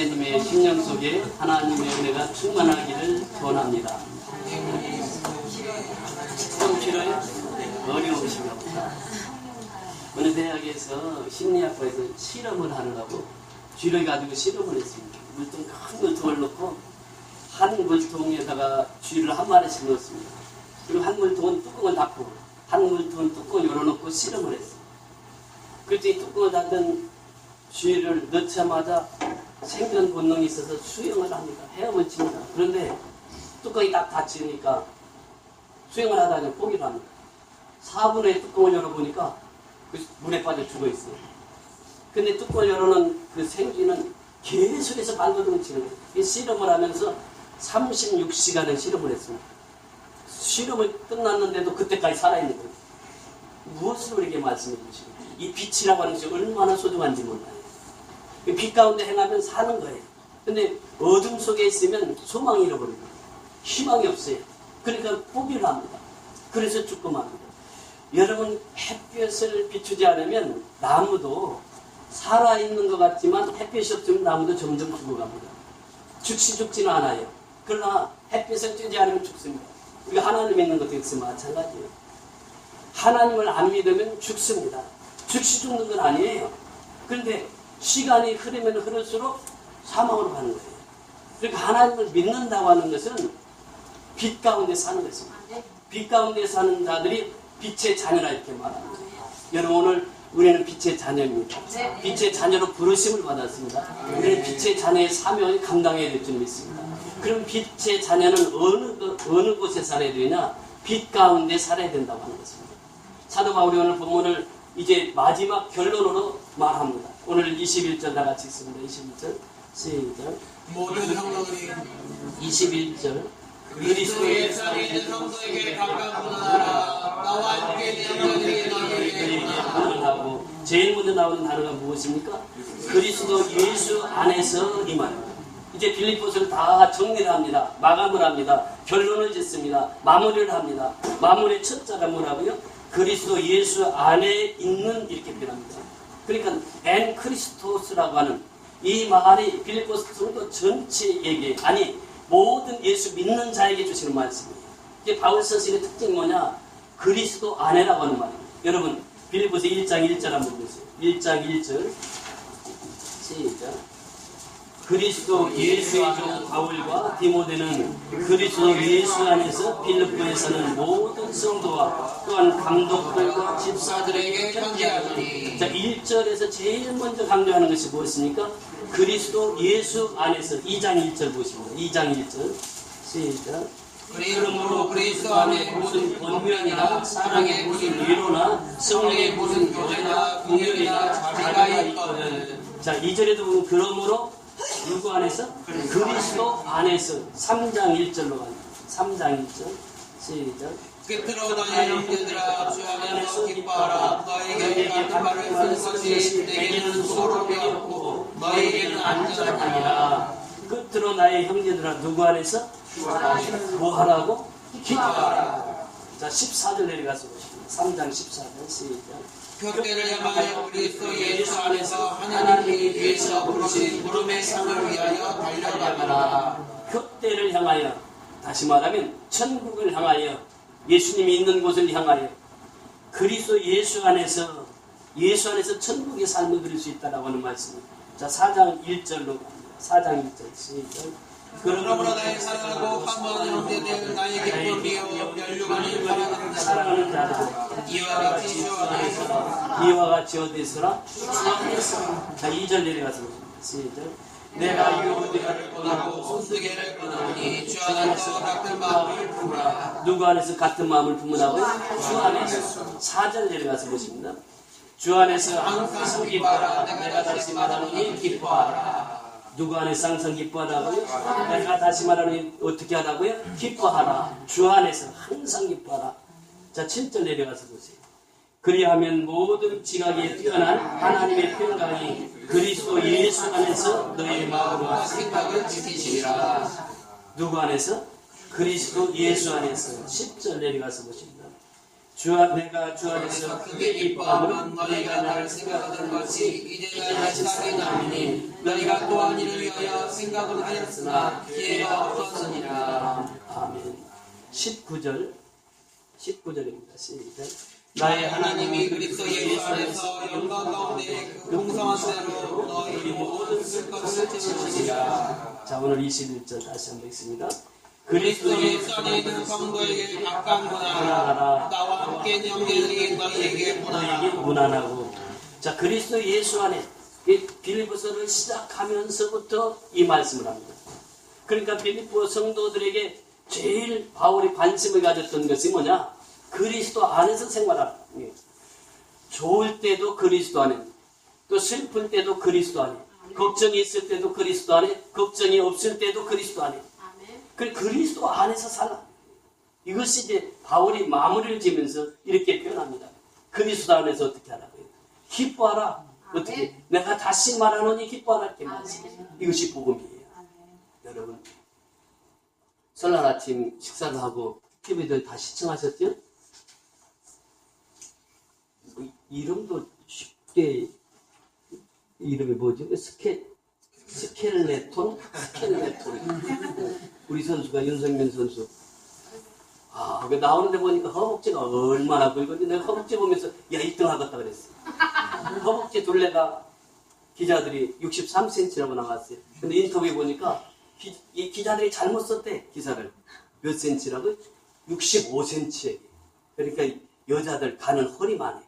형제님의 심령 속에 하나님의 은혜가 충만하기를 원합니다. 좀 필요해요? 어려우시면 어느 대학에서 심리학과에서 실험을 하느라고 쥐를 가지고 실험을 했습니다. 물통, 큰 물통을 넣고 한 물통에다가 쥐를 한 마리씩 넣었습니다. 그리고 한 물통은 뚜껑을 닫고 한 물통은 뚜껑을 열어놓고 실험을 했어요. 그랬더니 뚜껑을 닫은 쥐를 넣자마자 생존 본능이 있어서 수영을 합니다. 헤엄을 칩니다. 그런데 뚜껑이 딱 닫히니까 수영을 하다가 포기를 합니다. 4분 후에 뚜껑을 열어보니까 그 물에 빠져 죽어 있어요. 근데 뚜껑을 열어놓은 그 생쥐는 계속해서 발버둥을 치는 거예요. 이 실험을 하면서 36시간을 실험을 했습니다. 실험을 끝났는데도 그때까지 살아있는 거예요. 무엇을 우리에게 말씀해 주시는 거예요? 이 빛이라고 하는 것이 얼마나 소중한지 몰라요. 빛 가운데 행하면 사는 거예요. 근데 어둠 속에 있으면 소망이 잃어버리고 희망이 없어요. 그러니까 포기를 합니다. 그래서 죽고 맙니다. 여러분, 햇볕을 비추지 않으면 나무도 살아있는 것 같지만 햇빛이 없으면 나무도 점점 죽어갑니다. 죽지는 않아요. 그러나 햇빛을 쬐지 않으면 죽습니다. 우리가 하나님 믿는 것도 역시 마찬가지예요. 하나님을 안 믿으면 죽습니다. 즉시 죽는 건 아니에요. 그런데 시간이 흐르면 흐를수록 사망으로 가는 거예요. 그러니까 하나님을 믿는다고 하는 것은 빛 가운데 사는 것입니다. 빛 가운데 사는 자들이 빛의 자녀라 이렇게 말합니다. 여러분, 오늘 우리는 빛의 자녀입니다. 빛의 자녀로 부르심을 받았습니다. 우리는 빛의 자녀의 사명을 감당해야 될 줄 믿습니다. 그럼 빛의 자녀는 어느 곳에 살아야 되냐? 빛 가운데 살아야 된다고 하는 것입니다. 사도 바울이 오늘 본문을 이제 마지막 결론으로 말합니다. 오늘 21절 다 같이 읽습니다. 21절 시작. 모든 성도들이 21절 그리스도의 살이 있는 성도에게 각각 문안하라. 나와 함께 형제들이 너희에게 문안하고 제일 먼저 나오는 단어가 무엇입니까? 그리스도 예수 안에서 이 말. 이제 빌립보서를 다 정리를 합니다. 마감을 합니다. 결론을 짓습니다. 마무리를 합니다. 마무리의 첫 자가 뭐라고요? 그리스도 예수 안에 있는 이렇게 표현합니다. 그러니까 엔 크리스토스라고 하는 이 말이 빌립보서 성도 전체에게, 아니 모든 예수 믿는 자에게 주시는 말씀이에요. 이게 바울 서신의 특징이 뭐냐? 그리스도 안에라고 하는 말입니다. 여러분, 빌립보서 1장 1절 한번 보세요. 1장 1절 시작. 그리스도 예수의 종 바울과 디모데는 그리스도 예수 안에서 빌립보에 사는 모든 성도와 또한 감독들과 집사들에게 편지하노니. 자, 1절에서 제일 먼저 강조하는 것이 무엇입니까? 그리스도 예수 안에서. 2장 1절 보십니다. 2장 1절 시작. 그러므로 그리스도 안에 무슨 권면이나 사랑의 무슨 위로나 성령의 무슨 교제나 궁율이나 자비가 있거든. 자, 2절에도 보면 그러므로 누구 안에서? 그리스도 안에서. 3장 1절로 갑니다. 3장 1절 시작. 끝으로 너희 형제들아 주 안에서 기뻐하라. 너희에게 같은 말을 쓰는 것이 내게는 소름이 없고 너희에게는 안전하니라. 끝으로 나의 형제들아 누구 안에서? 뭐 하라고? 기뻐하라. 자, 14절 내려가서 보십니다. 3장 14절 시작. 교대를 향하여 그리스도 예수 안에서 하나님이 위에서 부르신 부름의 상을 위하여 달려가라. 교대를 향하여, 다시 말하면 천국을 향하여, 예수님이 있는 곳을 향하여 그리스도 예수 안에서 천국의 삶을 누릴 수 있다라고 하는 말씀입니다. 자, 4장 1절로 갑니다. 4장 1절 시작. 그러므로 나의 사랑하고 한번 형제들 나의 기쁨이요 멸류관이 바라는 사랑하는 자들 이와 같이 주 안에서 이와 같이 어디서라? 자, 2절 내려가서 시작. 내가 유대를 떠나고 손뜨개를 떠나니 주 안에서 같은 마음을 품으라. 누구 안에서 같은 마음을 품으라고요? 주 안에서. 4절 내려가서 보십니다. 주 안에서 항상 기뻐하라. 내가 다시 말하노니 기뻐하라. 누구 안에서 항상 기뻐하라고요? 내가 다시 말하노니 어떻게 하라고요? 기뻐하라. 주 안에서 항상 기뻐하라. 자, 7절 내려가서 보세요. 그리하면 모든 지각에 뛰어난 하나님의 평강이 그리스도 예수 안에서 너의 마음과 생각을 지키시리라. 누구 안에서? 그리스도 예수 안에서. 10절 내려가서 보십니다. 내가 주 안에서 크게 기뻐하면 너희가 나를 생각하던 것이 이제 다시 살게 나니 너희가 또한 이를 위하여 생각은 하였으나 기회가 없었으니라. 아멘. 19절입니다. 시작. 나의 하나님이 그리스도 예수 안에서 영광 가운데 그 풍성한 대로 너희 모든 쓸 것을 채우시리라. 자, 오늘 21절 다시 한번 읽습니다. 그리스도 예수 안에 있는 성도에게 각각 문안하라. 나와 함께 형제들이 너희에게 문안하라. 문안하고. 자, 그리스도 예수 안에 이 빌립보서를 시작하면서부터 이 말씀을 합니다. 그러니까 빌립보 성도들에게 제일 바울이 관심을 가졌던 것이 뭐냐? 그리스도 안에서 생활하라. 좋을 때도 그리스도 안에, 또 슬플 때도 그리스도 안에, 걱정이 있을 때도 그리스도 안에, 걱정이 없을 때도 그리스도 안에. 그리스도 안에서 살라. 이것이 이제 바울이 마무리를 지면서 이렇게 표현합니다. 그리스도 안에서 어떻게 하라고요? 기뻐하라. 어떻게? 내가 다시 말하노니 기뻐하라. 이렇게 말씀해요. 이것이 복음이에요. 여러분, 설날 아침 식사를 하고 TV들 다 시청하셨죠? 이름도 쉽게, 이름이 뭐죠? 스켈레톤. 우리 선수가 윤석민 선수. 그 나오는데 보니까 허벅지가 얼마나 굵은데 내가 허벅지 보면서 1등 하겠다 그랬어. 허벅지 둘레가 기자들이 63cm라고 나왔어요. 근데 인터뷰 보니까 이 기자들이 잘못 썼대, 기사를. 몇 cm라고? 65cm. 그러니까 여자들 가는 허리만 해.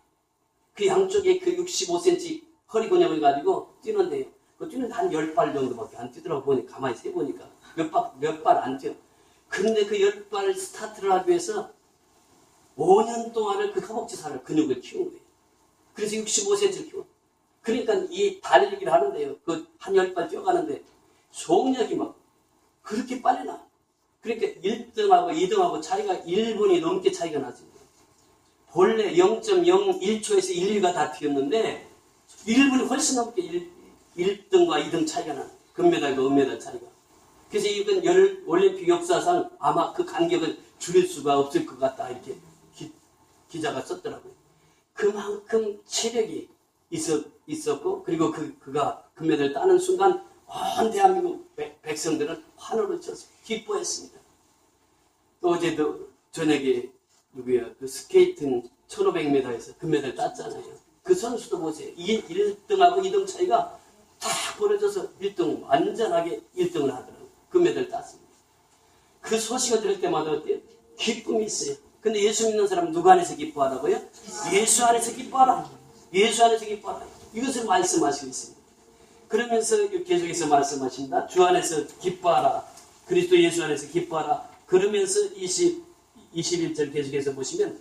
그 양쪽에 그 65cm 허리 근육을 가지고 뛰는데요. 그 뛰는데 한 10발 정도밖에 안 뛰더라고. 보니까 가만히 세보니까 몇 발 안 뛰어. 근데 그 10발 스타트를 하기 위해서 5년 동안을 그 허벅지 살을 근육을 키운 거예요. 그래서 65cm를 키워. 그러니까 이 달리기를 하는데요. 그 한 10발 뛰어가는데 속력이 막 그렇게 빨리 나. 그러니까 1등하고 2등하고 차이가 1분이 넘게 차이가 나습니다. 본래 0.01초에서 1, 2가 다 튀었는데 1분이 훨씬 넘게 1등과 2등 차이가 나. 금메달과 은메달 차이가. 그래서 이건 올림픽 역사상 아마 그 간격을 줄일 수가 없을 것 같다. 이렇게 기자가 썼더라고요. 그만큼 체력이 있었고, 그리고 그가 금메달을 따는 순간 온 대한민국 백성들은 환호를 쳤어요. 기뻐했습니다. 또 어제도 저녁에 그 스케이팅 1500m에서 금메달 땄잖아요. 그 선수도 보세요. 1등하고 2등 차이가 딱 벌어져서 1등, 완전하게 1등을 하더라고요. 금메달 땄습니다. 그 소식을 들을 때마다 어때요? 기쁨이 있어요. 근데 예수 믿는 사람은 누구 안에서 기뻐하라고요? 예수 안에서 기뻐하라. 예수 안에서 기뻐하라. 이것을 말씀하시고 있습니다. 그러면서 계속해서 말씀하신다. 주 안에서 기뻐하라. 그리스도 예수 안에서 기뻐하라. 그러면서 21절 계속해서 보시면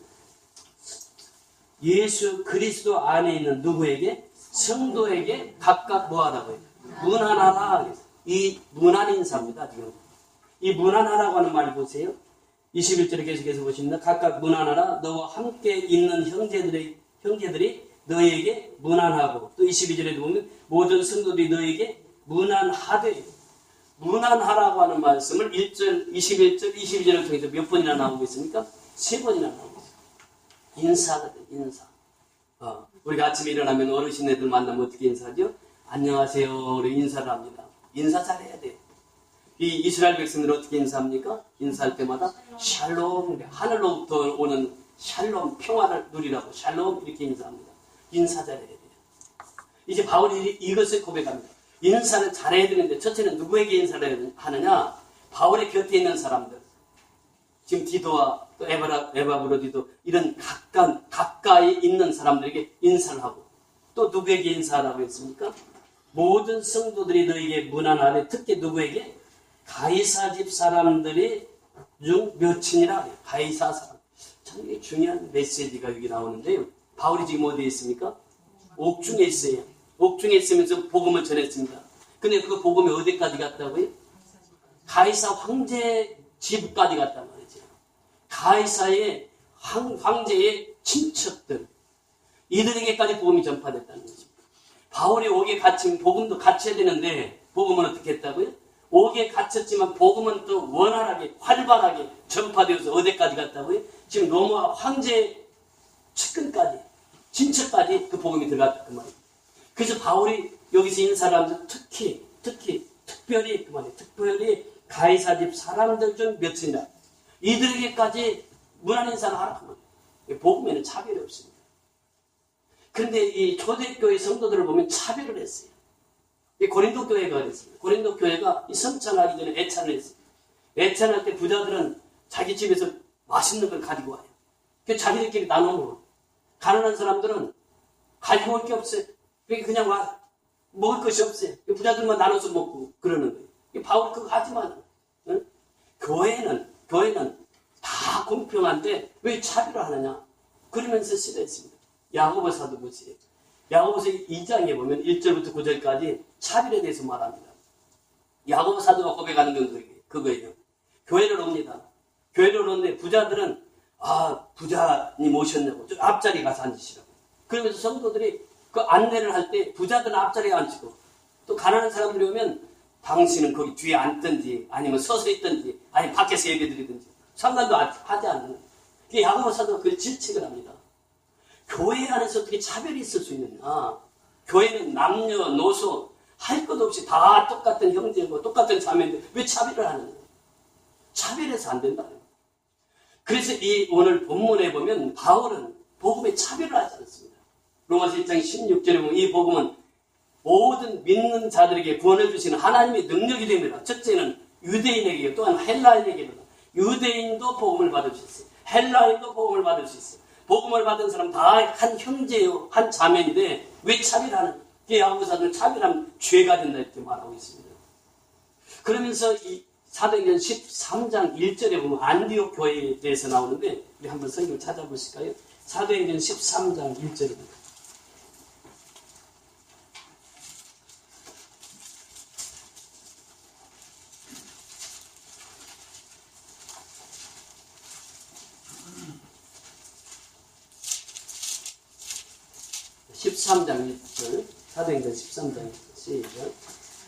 예수 그리스도 안에 있는 누구에게? 성도에게 각각 뭐하라고요? 문안하라. 이 문안 인사입니다. 지금 이 문안하라고 하는 말 보세요. 21절에 계속해서 보시면 각각 문안하라. 너와 함께 있는 형제들이 너에게 문안하고, 또 22절에도 보면 모든 성도들이 너에게 문안하되, 문안하라고 하는 말씀을 1절, 21절, 22절을 통해서 몇 번이나 나오고 있습니까? 3번이나 나오고 있습니다. 인사거든, 인사. 우리가 아침에 일어나면 어르신애들 만나면 어떻게 인사하죠? 안녕하세요로 인사를 합니다. 인사 잘해야 돼요. 이 이스라엘 백성들은 어떻게 인사합니까? 인사할 때마다 샬롬, 하늘로부터 오는 샬롬, 평화를 누리라고 샬롬 이렇게 인사합니다. 인사 잘해야 돼요. 이제 바울이 이것을 고백합니다. 인사를 잘해야 되는데 첫째는 누구에게 인사를 하느냐? 바울의 곁에 있는 사람들. 지금 디도와 또 에바브로디도 이런 가까이 있는 사람들에게 인사를 하고, 또 누구에게 인사하라고 했습니까? 모든 성도들이 너에게 문안하되, 특히 누구에게? 가이사 집 사람들이 중 몇이니라. 가이사 사람. 참 이게 중요한 메시지가 여기 나오는데요. 바울이 지금 어디에 있습니까? 옥중에 있어요. 옥중에 있으면서 복음을 전했습니다. 근데 그 복음이 어디까지 갔다고요? 가이사 황제 집까지 갔단 말이죠. 가이사의 황제의 친척들, 이들에게까지 복음이 전파됐다는 것입니다. 바울이 옥에 갇힌 복음도 갇혀야 되는데 복음은 어떻게 했다고요? 옥에 갇혔지만 복음은 또 원활하게 활발하게 전파되어서 어디까지 갔다고요? 지금 로마 황제 측근까지, 친척까지 그 복음이 들어갔다 그 말이에요. 그래서 바울이 여기서 있는 사람들 특별히 그 말이에요. 특별히 가이사 집 사람들 중 몇이냐 이들에게까지 문안 인사를 하라 그 말이에요. 복음에는 차별이 없습니다. 그런데 이 초대교회 성도들을 보면 차별을 했어요. 이 고린도 교회가 그랬습니다. 고린도 교회가 이 성찬하기 전에 애찬을 했어요. 애찬할 때 부자들은 자기 집에서 맛있는 걸 가지고 와요. 그 자기들끼리 나눠 먹어요. 가난한 사람들은 가지고 올 게 없어요. 그냥 와 먹을 것이 없어요. 부자들만 나눠서 먹고 그러는 거예요. 바울 그거 하지 마. 응? 교회는 다 공평한데 왜 차별을 하느냐? 그러면서 싫어했습니다. 야고보서도 보세요. 야고보서 2장에 보면 1절부터 9절까지 차별에 대해서 말합니다. 야고보 사도가 고백하는 건 그거예요. 교회를 옵니다. 교회를 오는데 부자들은 부자님 오셨냐고 저 앞자리에 가서 앉으시라고. 그러면서 성도들이 그 안내를 할 때 부자들은 앞자리에 앉히고 또 가난한 사람들이 오면 당신은 거기 뒤에 앉든지 아니면 서서 있든지 아니면 밖에서 예배드리든지 상관도 하지 않는 거예요. 야고보 사도가 그 질책을 합니다. 교회 안에서 어떻게 차별이 있을 수 있느냐. 교회는 남녀노소 할 것 없이 다 똑같은 형제고 똑같은 자매인데 왜 차별을 하느냐. 차별해서 안 된다. 그래서 이 오늘 본문에 보면 바울은 복음에 차별을 하지 않습니다. 로마서 1장 16절에 보면 이 복음은 모든 믿는 자들에게 구원해 주시는 하나님의 능력이 됩니다. 첫째는 유대인에게 또한 헬라인에게도 유대인도 복음을 받을 수 있어요. 헬라인도 복음을 받을 수 있어요. 복음을 받은 사람 다 한 형제요, 한 자매인데 왜 차별하는? 야고보서는 차별하면 죄가 된다 이렇게 말하고 있습니다. 그러면서 이 사도행전 13장 1절에 보면 안디옥 교회에 대해서 나오는데 우리 한번 성경 찾아보실까요? 사도행전 13장 1절입니다. 사도행전 13장 1절 시작.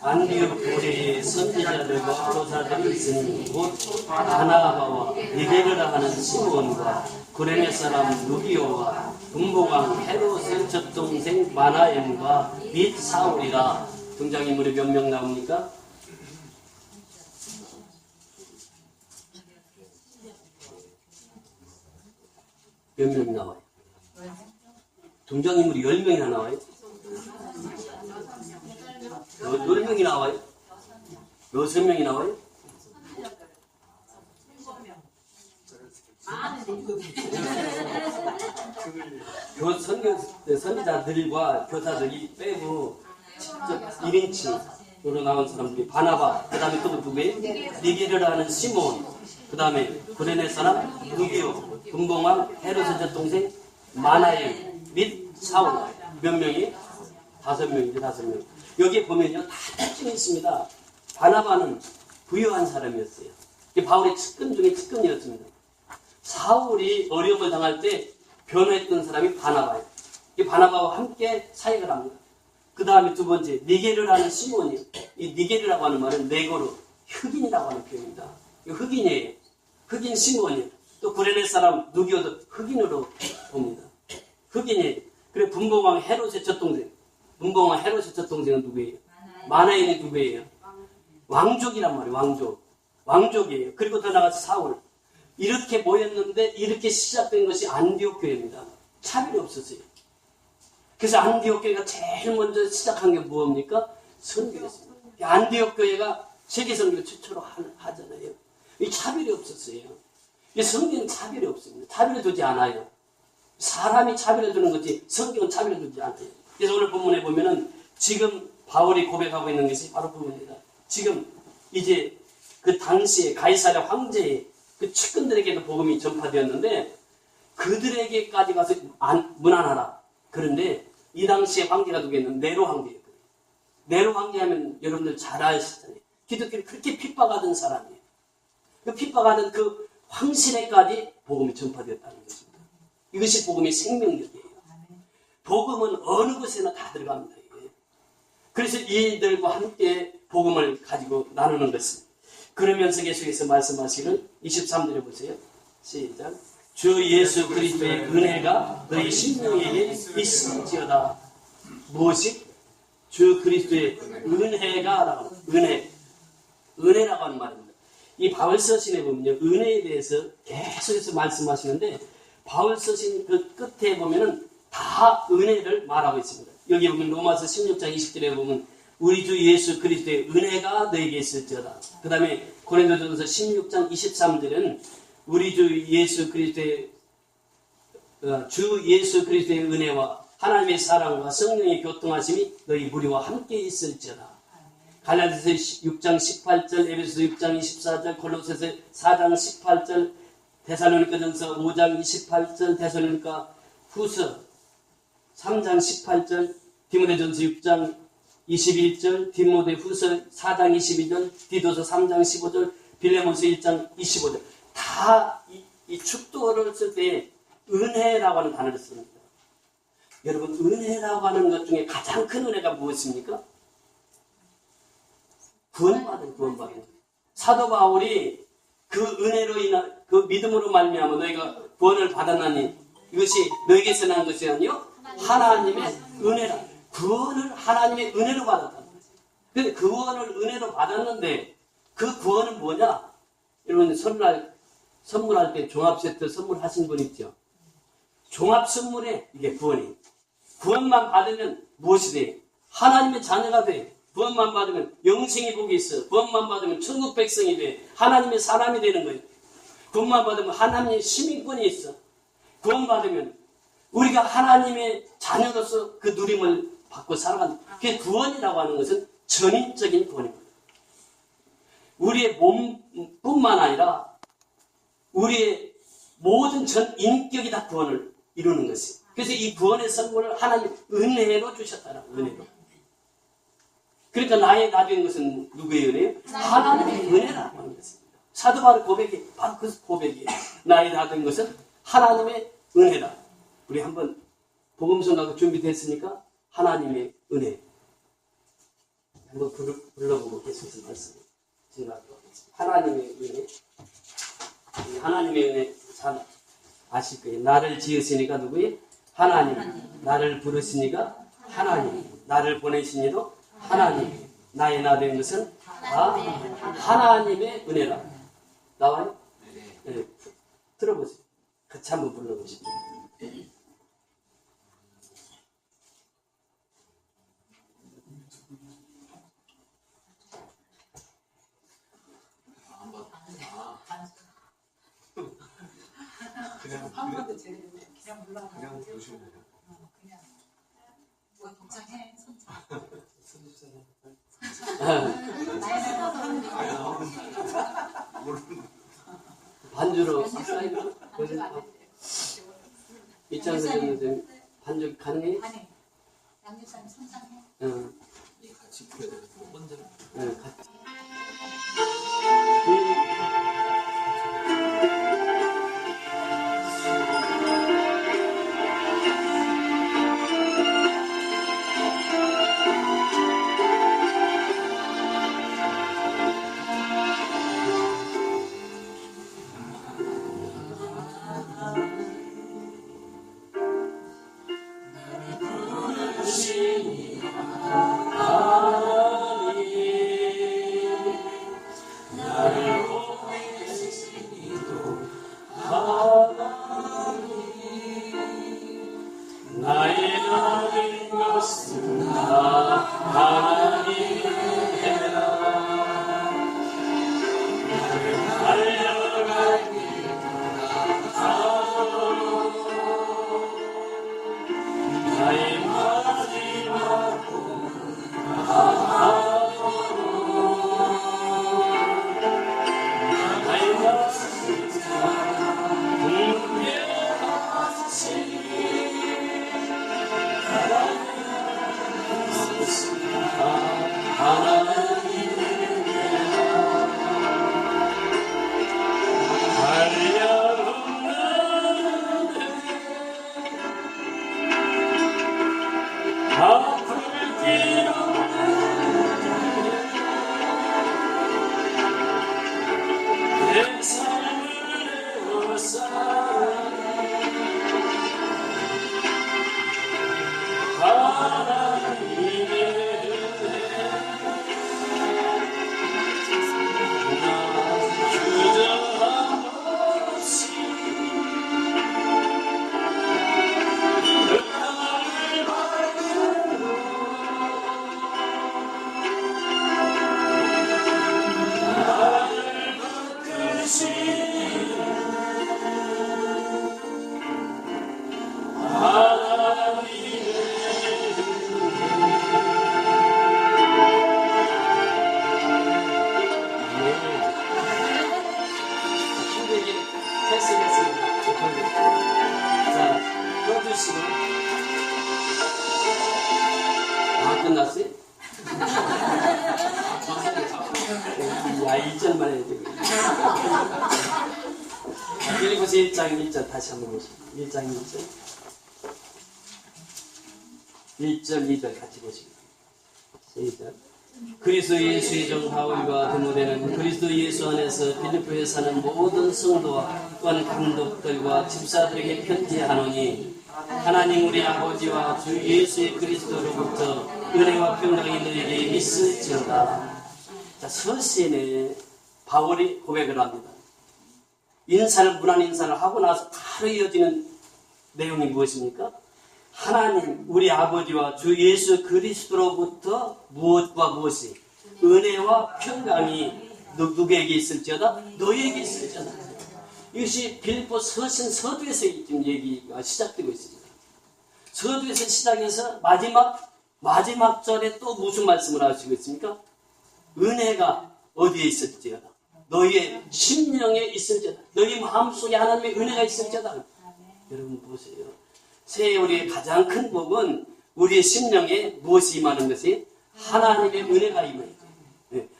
안디옥 교회의 선지자들과 교사들이 있으니 곧 바나바와 니게르라 하는 시몬과 구레네 사람 누기오와 분봉왕 헤롯의 젖동생 마나엠과 및 사울이라. 등장인물이 몇 명 나옵니까? 몇 명 나와요? 등장인물이 10명이나 나와요? 10명이 나와요? 6명이 나와요? 선지자들과 교사들이 빼고 직접 1인칭으로 나온 사람들이 바나바, 그 다음에 또 누구예요? 니게르라 하는 시몬, 그 다음에 구레네 사람 누기오, 분봉왕 헤롯의 젖동생 마나엘 및 사울. 몇 명이? 5명이죠. 5명. 여기에 보면요 다 특징이 있습니다. 바나바는 부유한 사람이었어요. 바울의 측근 중에 측근이었습니다. 사울이 어려움을 당할 때 변호했던 사람이 바나바예요. 이 바나바와 함께 사역을 합니다. 그 다음에 두 번째 니게르라는 시몬이에요. 이 니게르라고 하는 말은 네거로 흑인이라고 하는 표현입니다. 흑인이에요. 흑인 시몬이에요. 또 구레네 사람 누기오도 흑인으로 봅니다. 흑인이에요. 그리고 분봉왕 헤롯의 젖동생. 분봉왕 헤롯의 젖동생은 누구예요? 마나엘이 누구예요? 왕족이란 말이에요. 왕족이에요. 그리고 더 나가서 사울. 이렇게 모였는데 이렇게 시작된 것이 안디옥 교회입니다. 차별이 없었어요. 그래서 안디옥 교회가 제일 먼저 시작한 게 뭡니까? 선교였습니다. 안디옥 교회가 세계 선교 최초로 하잖아요. 이 차별이 없었어요. 이 성경은 차별이 없습니다. 차별을 두지 않아요. 사람이 차별을 두는 거지 성경은 차별을 두지 않아요. 그래서 오늘 본문에 보면은 지금 바울이 고백하고 있는 것이 바로 그겁니다. 지금 이제 그 당시에 가이사랴 황제의 그 측근들에게도 복음이 전파되었는데 그들에게까지 가서 문안하라. 그런데 이 당시에 황제가 누구였는데 네로 황제였거든요. 네로 황제 하면 여러분들 잘 아시잖아요. 기독교를 그렇게 핍박하던 사람이에요. 그 핍박하던 그 황실에까지 복음이 전파되었다는 것입니다. 이것이 복음의 생명력이에요. 복음은 어느 곳에나 다 들어갑니다. 이게. 그래서 이들과 함께 복음을 가지고 나누는 것입니다. 그러면서 계속해서 말씀하시기를 23절에 보세요. 시작. 주 예수 그리스도의 은혜가 너희 심령에게 있을지어다. 무엇이? 주 그리스도의 은혜가 은혜라고 하는 말입니다. 이 바울 서신에 보면요, 은혜에 대해서 계속해서 말씀하시는데 바울 서신 그 끝에 보면은 다 은혜를 말하고 있습니다. 여기 보면 로마서 16장 20절에 보면 우리 주 예수 그리스도의 은혜가 너에게 있을지어다. 그 다음에 고린도전서 16장 23절에는 우리 주 예수 그리스도의 은혜와 하나님의 사랑과 성령의 교통하심이 너희 무리와 함께 있을지어다. 갈라디아서 6장 18절, 에베소서 6장 24절, 골로새서 4장 18절, 데살로니가전서 5장 28절, 데살로니가 후서 3장 18절, 디모데전서 6장 21절, 디모데 후서 4장 22절, 디도서 3장 15절, 빌레몬서 1장 25절. 다 이 축도를 쓸 때 은혜라고 하는 단어를 씁니다. 여러분, 은혜라고 하는 것 중에 가장 큰 은혜가 무엇입니까? 구원받은. 사도 바울이 그 은혜로 인한 그 믿음으로 말미암아 너희가 구원을 받았나니 이것이 너희에게서 난 것이 아니요 하나님의 은혜라. 구원을 하나님의 은혜로 받았다. 근데 구원을 은혜로 받았는데 그 구원은 뭐냐? 여러분 선물할 때 종합 세트 선물하신 분 있죠? 종합 선물에 이게 구원이. 구원만 받으면 무엇이 돼? 하나님의 자녀가 돼. 구원만 받으면 영생의 복이 있어. 구원만 받으면 천국 백성이 돼. 하나님의 사람이 되는 거예요. 구원만 받으면 하나님의 시민권이 있어. 구원 받으면 우리가 하나님의 자녀로서 그 누림을 받고 살아간다. 그게 구원이라고 하는 것은 전인적인 구원입니다. 우리의 몸뿐만 아니라 우리의 모든 전 인격이 다 구원을 이루는 것이에요. 그래서 이 구원의 선물을 하나님 은혜로 주셨다라고. 은혜로. 그러니까 나 된 것은 누구의 은혜예요? 하나님의 은혜라고 하는 것입니다. 사도 바울 고백이 바로 그 고백이에요. 나의 나 된 것은 하나님의 은혜다. 우리 한번 복음성가가 준비됐으니까 하나님의 은혜 한번 불러보고 계속해서 말씀 증거하도록 하겠습니다. 하나님의 은혜. 하나님의 은혜 잘 아실 거예요. 나를 지으시니까 누구예요? 하나님. 나를 부르시니까 하나님. 나를 보내시니도 하나님. 나의 나 된 것은 다 하나님의 은혜라. 나와요? 네. 들어보세요. 같이 한번 불러보시죠. 그냥 보시면 돼요. 그냥 뭐 동창해 반주로 사이드로 이창수 선생님 반주 가능해요? 아니 양육사님 선창해 같이 불러야 되겠다. 먼저. 네, 같이. 내 삶을 내어 살아 끝났어요? 야, 1절만 해야 돼. 빌립보서 1장 1절 다시 한번 보시죠. 1장 1절. 1절 2절 같이 보시죠. 시작. 그리스도 예수의 종 바울과 디모데는 그리스도 예수 안에서 빌립보에 사는 모든 성도와 또한 감독들과 집사들에게 편지하노니 하나님 우리 아버지와 주 예수의 그리스도로부터 은혜와 평강이 너에게 있을지어다. 자, 서신에 바울이 고백을 합니다. 무난 인사를 하고 나서 바로 이어지는 내용이 무엇입니까? 하나님 우리 아버지와 주 예수 그리스도로부터 무엇과 무엇이 은혜와 평강이 누구에게 있을지어다? 너에게 있을지어다. 이것이 빌립보 서신 서두에서 지금 얘기가 시작되고 있습니다. 서두에서 시작해서 마지막 절에 또 무슨 말씀을 하시고 있습니까? 은혜가 어디에 있을지어다. 너희의 심령에 있을지어다. 너희 마음속에 하나님의 은혜가 있을지어다. 여러분 보세요. 세월의 가장 큰 복은 우리의 심령에 무엇이 임하는 것이? 하나님의 은혜가 임해요.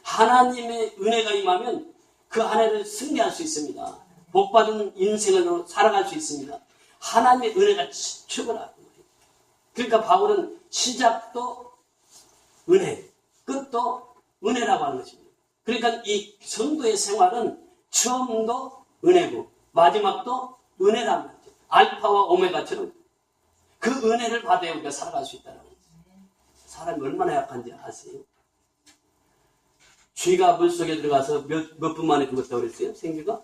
하나님의 은혜가 임하면 그 한 해를 승리할 수 있습니다. 복받은 인생으로 살아갈 수 있습니다. 하나님의 은혜가 최고라는 거예요. 그러니까 바울은 시작도 은혜, 끝도 은혜라고 하는 것입니다. 그러니까 이 성도의 생활은 처음도 은혜고 마지막도 은혜란 말이죠. 알파와 오메가처럼 그 은혜를 받아야 우리가 살아갈 수 있다는 거죠. 사람이 얼마나 약한지 아세요? 쥐가 물속에 들어가서 몇 분 만에 죽었다고 그랬어요? 생쥐가?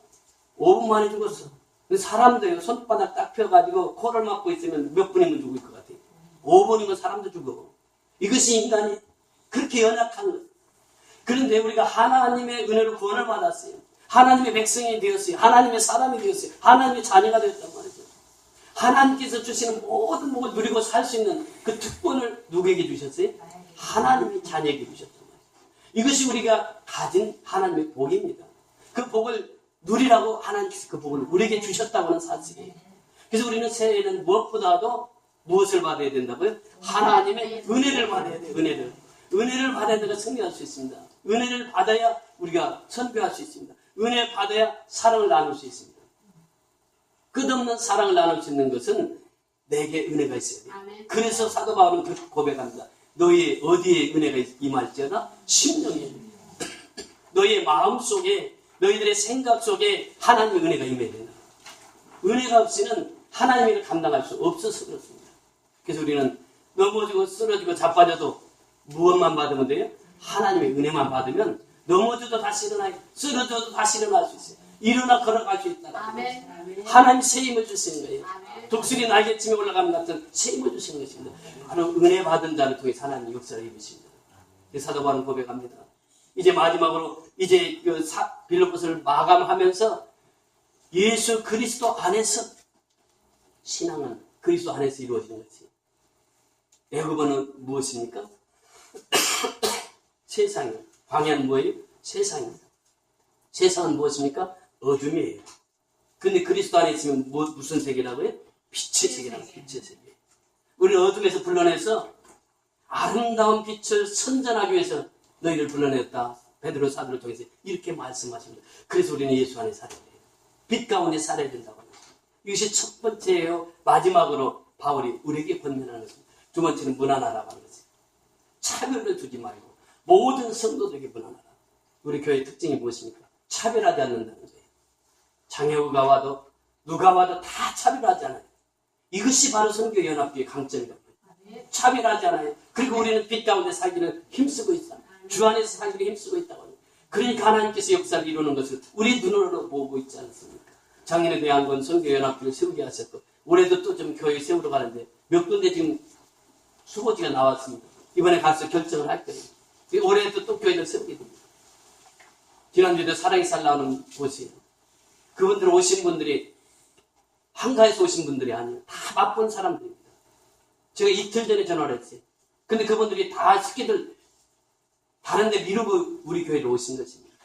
5분 만에 죽었어. 사람도요, 손바닥 딱 펴가지고 코를 막고 있으면 몇 분이면 죽을 것 같아요. 5분이면 사람도 죽어. 이것이 인간이 그렇게 연약한 것. 그런데 우리가 하나님의 은혜로 구원을 받았어요. 하나님의 백성이 되었어요. 하나님의 사람이 되었어요. 하나님의 자녀가 되었단 말이죠. 하나님께서 주시는 모든 복을 누리고 살 수 있는 그 특권을 누구에게 주셨어요? 하나님의 자녀에게 주셨단 말이에요. 이것이 우리가 가진 하나님의 복입니다. 그 복을 누리라고 하나님께서 그 복을 우리에게 주셨다고 하는 사실이에요. 그래서 우리는 새해에는 무엇보다도 무엇을 받아야 된다고요? 하나님의 은혜를 받아야 돼요. 은혜를 받아야 내가 승리할 수 있습니다. 은혜를 받아야 우리가 선교할 수 있습니다. 은혜 받아야 사랑을 나눌 수 있습니다. 끝없는 사랑을 나눌 수 있는 것은 내게 은혜가 있어야 돼요. 아멘. 그래서 사도 바울은 그 고백합니다. 너희 어디에 은혜가 임할지어다? 심령에. 너희의 마음속에 너희들의 생각 속에 하나님의 은혜가 임해야 된다. 은혜가 없이는 하나님의 일을 감당할 수 없어서 그렇습니다. 그래서 우리는 넘어지고 쓰러지고 자빠져도 무엇만 받으면 돼요? 하나님의 은혜만 받으면 넘어져도 다시 일어나요. 쓰러져도 다시 일어날 수 있어요. 일어나 걸어갈 수 있다. 아멘. 하나님 새 힘을 주시는 거예요. 아멘. 독수리 날개침에 올라가는 같은 새 힘을 주시는 것입니다. 바로 은혜 받은 자를 통해 하나님 역사를 이루십니다. 사도 바울은 고백합니다. 이제 마지막으로 이제 그 빌립보서를 마감하면서 예수 그리스도 안에서 신앙은 그리스도 안에서 이루어지는 것이. 애굽은 무엇입니까? 세상이에요. 광야는 뭐예요? 세상입니다. 세상은 무엇입니까? 어둠이에요. 근데 그리스도 안에 있으면 무슨 세계라고요? 빛의 세계라고. 빛의 세계. 우리는 어둠에서 불러내서 아름다운 빛을 선전하기 위해서 너희를 불러냈다. 베드로 사도를 통해서 이렇게 말씀하십니다. 그래서 우리는 예수 안에 살아야 돼요. 빛 가운데 살아야 된다고 합니다. 이것이 첫 번째예요. 마지막으로 바울이 우리에게 권면하는 것입니다. 두 번째는 문안하라고 하는 것입니다. 차별을 두지 말고 모든 성도들에게 문안하라. 우리 교회의 특징이 무엇입니까? 차별하지 않는다는 거예요. 장애우가 와도 누가 와도 다 차별하지 않아요. 이것이 바로 선교연합교의 강점이라고 해요. 차별하지 않아요. 그리고 우리는 빛 가운데 살기를 힘쓰고 있다. 주 안에서 살기를 힘쓰고 있다고 합니다. 그러니까 하나님께서 역사를 이루는 것을 우리 눈으로 보고 있지 않습니까? 작년에 대한건 선교연합교를 세우게 하셨고 올해도 또 좀 교회 세우러 가는데 몇 군데 지금 수고지가 나왔습니다. 이번에 가서 결정을 할 거예요. 올해도 또 교회를 세우게 됩니다. 지난주에도 사랑이 살 나오는 곳이에요. 그분들 오신 분들이 한가에서 오신 분들이 아니에요. 다 바쁜 사람들입니다. 제가 이틀 전에 전화를 했어요. 근데 그분들이 다 스케줄 다른 데 미루고 우리 교회로 오신 것입니다.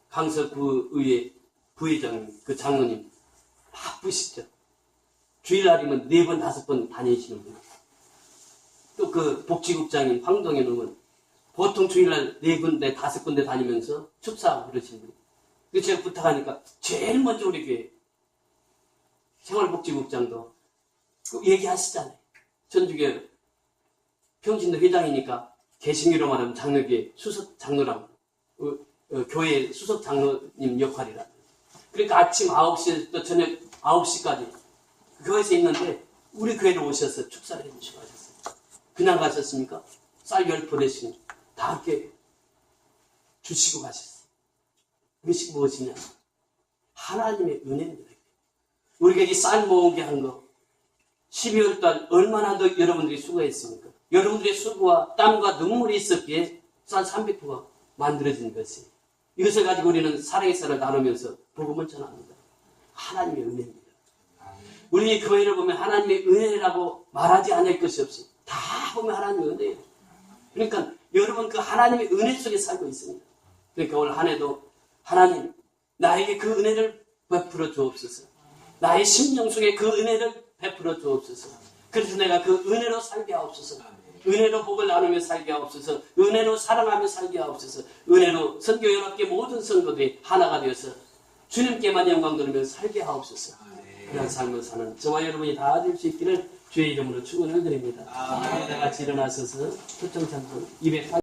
강서구의회 부회장님, 그 장로님 바쁘시죠. 주일날이면 4번, 5번 다니시는 분. 또 그 복지국장인 황동현 의원 보통 주일날 4군데 5군데 다니면서 축사하고 그러시는 분이. 그래서 제가 부탁하니까 제일 먼저 우리 교회 생활복지국장도 그 얘기하시잖아요. 전주교 평신도 회장이니까 개신교로 말하면 장로교회 수석 장로라고 교회 수석 장로님 역할이라. 그러니까 아침 9시부터 저녁 9시까지 교회에서 있는데 우리 교회로 오셔서 축사를 해주시고 하셨어요. 그냥 가셨습니까? 쌀 10포대씩 다 함께 주시고 가셨어요. 그것이 무엇이냐? 하나님의 은혜입니다. 우리가 이 쌀 모으게 한 거 12월 달 얼마나 더 여러분들이 수고했습니까? 여러분들의 수고와 땀과 눈물이 있었기에 쌀 300포가 만들어진 것이 이것을 가지고 우리는 사랑의 쌀을 나누면서 복음을 전합니다. 하나님의 은혜입니다. 우리 교회를 보면 하나님의 은혜라고 말하지 않을 것이 없이 다 보면 하나님의 은혜예요. 그러니까 여러분 그 하나님의 은혜 속에 살고 있습니다. 그러니까 올 한 해도 하나님 나에게 그 은혜를 베풀어 주옵소서. 나의 심령 속에 그 은혜를 베풀어 주옵소서. 그래서 내가 그 은혜로 살게 하옵소서. 은혜로 복을 나누며 살게 하옵소서. 은혜로 사랑하며 살게 하옵소서. 은혜로 선교연합계 모든 성도들이 하나가 되어서 주님께만 영광 돌리며 살게 하옵소서. 그런 삶을 사는 저와 여러분이 다 될 수 있기를 주의 이름으로 축원을 드립니다. 다 같이 일어나셔서 초청찬송 208